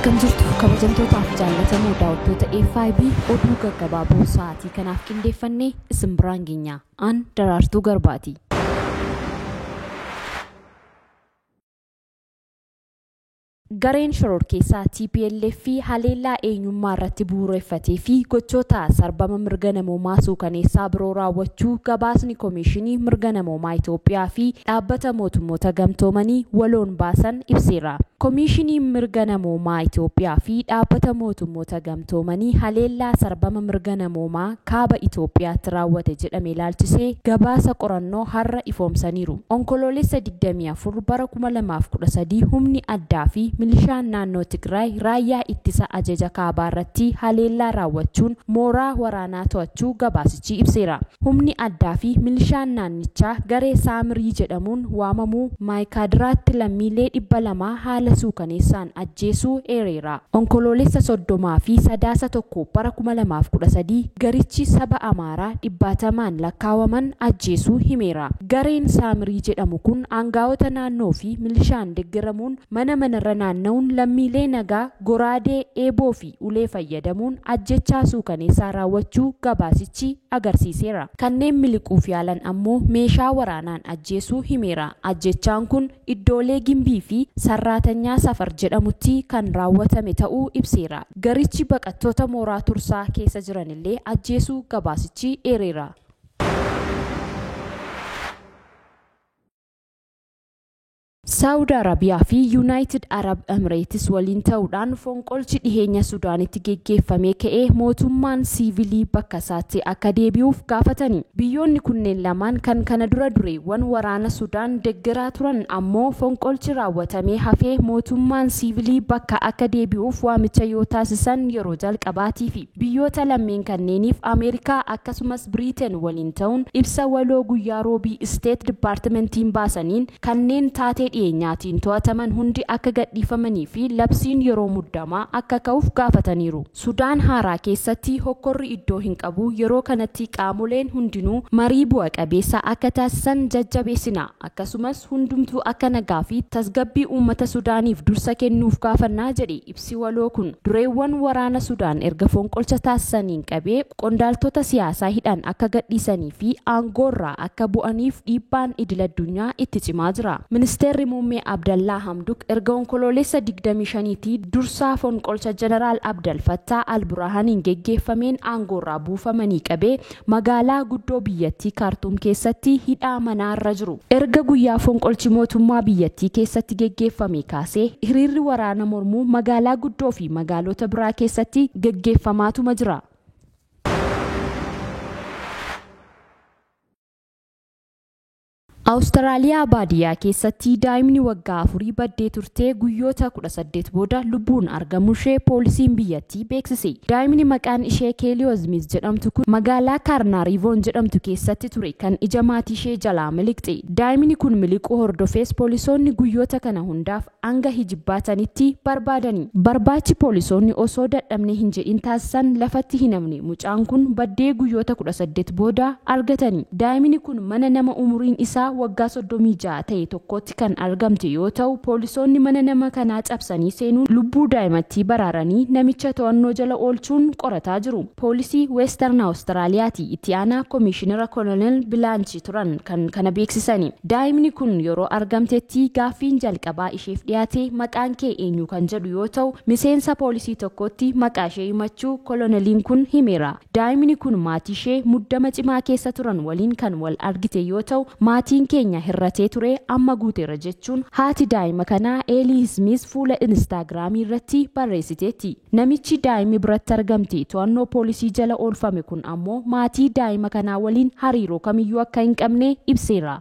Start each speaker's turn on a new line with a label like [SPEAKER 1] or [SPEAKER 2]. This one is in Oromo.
[SPEAKER 1] Akkam jirtu kabajamtootaaf jaallatamoo daawwattoota A5 oduu gaggabaaboo sa'aatii kanaaf qindeeffannee isin biraan geenya. Aan Daraartuu Garbaati. Gareen shororkeessaa TPLF fi haleellaa eenyummaa irratti bu'uureffatee fi gochoota sarbama mirga namoomaa suukaneessaa biroo raawwachuu gabaasni Koomishinii Mirga Namoomaa Itoophiyaa fi dhaabbata mootummoota gamtoomanii waloon baasan ibseera. Koomishinii Mirga Namoomaa Itoophiyaa fi dhaabbata mootummoota gamtoomanii haleellaa sarbama mirga namoomaa kaaba Itoophiyaatti raawwate jedhame ilaalchisee gabaasa qorannoo har'a ifoomsaniiru. Onkoloolessa 24 bara 2013 humni addaa fi milishaan naannoo Tigraay raayyaa ittisa ajaja kaabaa irratti haleellaa raawwachuun mooraa waraanaa to'achuu gabaasichi ibseera. Humni addaa fi milishaan naannichaa garee Saamirii jedhamuun waamamuu Maayikaadiraatti lammiilee 200 haala suukaneessaan ajjeesuu eereera. Onkoloolessa 30 fi sadaasa 1 bara 2013 garichi saba Amaaraa 100 lakkaawaman ajjeesuu himeera. Gareen Saamirii jedhamu kun aangaa'ota naannoo fi milishaan deeggaramuun manarra naanna'uun lammiilee nagaa goraadee eeboo fi ulee fayyadamuun ajjechaa suukaneessaa raawwachuu gabaasichi agarsiiseera. Kanneen miliquuf yaalan ammoo meeshaa waraanaan ajjeesuu himeera. Ajjechaan kun iddoolee gimbii fi sarraatanyaa safar jedhamutti kan raawwatame ta'uu ibseera. Garichi baqattoota mooraa tursaa keessa jiranillee ajjeesuu gabaasichi eereera. Saudi Arabia fi United Arab Emirates waliin ta'uudhaan fonqolchi dhiheenya Sudaanitti geggeeffamee ka'ee mootummaan siivilii bakka isaatti akka deebi'uuf gaafatani. Biyyoonni kunneen lamaan kan kana dura dureewwan waraana Sudaan deeggaraa turan ammoo fonqolchi raawwatamee hafee mootummaan siivilii bakka akka deebi'uuf waamicha yoo taasisan yeroo jalqabaatii fi biyyoota lammeen kanneeniif Ameerikaa akkasumas Biriteen waliin ta'uun ibsa waloo guyyaa roobii State Departmentiin baasaniin kanneen taatee nyaatiin to'ataman hundi akka gadhiifamanii fi labsiin yeroo muddamaa akka ka'uuf gaafataniiru. Sudaan haaraa keessatti hokkorri iddoo hin qabu. Yeroo kanatti qaamoleen hundinuu marii bu'a qabeessa akka taasisan jajjabeessina. Akkasumas hundumtuu akka nagaa fi tasgabbii uummata Sudaaniif dursa kennuuf gaafannaa jedhe ibsi waloo kun. Dureewwan waraana Sudaan erga fonqolcha taasisaniin qabee qondaaltota siyaasaa hidhan akka gadhiisanii fi aangoorraa akka bu'aniif dhiibbaan idil-addunyaa itti cimaa jira. Ministeerri Muummee Abdallaa Hamduk erga onkoloolessa 25tii dursaa fonqolcha Jeneraal Abdel Fattah Al-Burhaaniin geggeeffameen aangoorraa buufamanii qabee magaalaa guddoo biyyattii Kaartuum keessatti hidhaa manaarra jiru. Erga guyyaa fonqolchi mootummaa biyyattii keessatti geggeeffame kaasee hiriirri waraana mormuu magaalaa guddoo fi magaalota biraa keessatti geggeeffamaatuma jira. Awustiraaliyaa baadiyyaa keessatti daa'imni waggaa 4 baddee turtee guyyoota 18 booda lubbuun argamuushee poolisiin biyyattii beeksise. Daa'imni maqaan ishee Keelii Smith jedhamtu kun magaalaa Kaarnaariivoon jedhamtu keessatti ture kan ija maatii ishee jalaa miliqxe. Daa'imni kun miliquu hordofees poolisoonni guyyoota kana hundaaf hanga hijibbaatanitti barbaadani. Barbaachi poolisoonni osoo dadhabne hin jedhin taasisan lafatti hin hafne. Mucaan kun baddee guyyoota 18 booda argatani. Daa'imni kun mana nama umuriin isaa waggaa 36 ta'e tokkotti kan argamte yoo ta'u poolisoonni mana nama kanaa cabsanii seenuun lubbuu daa'imattii baraaranii namicha to'annoo jala oolchuun qorataa jiru. Poolisii Western Awustiraaliyaatti itti aanaa Koomishinara Kolonel Bilaanchi turan kan kana beeksisani. Daa'imni kun yeroo argamtetti gaaffiin jalqabaa isheef dhiyaate maqaan kee eenyu kan jedhu yoo ta'u miseensa poolisii tokkotti maqaa ishee himachuu koloneliin kun himeera. Daa'imni kun maatii ishee muddama cimaa keessa turan waliin kan wal argite yoo ta'u maatiin keenya hirratee ture amma guuteera jechuun haati daa'ima kanaa Eelii Smith fuula Instaagiraamii irratti barreessiteetti. Namichi daa'imni biratti argamte to'annoo poolisii jala oolfame kun ammoo maatii daa'ima kanaa waliin hariiroo kamiyyuu akka hin qabne ibseera.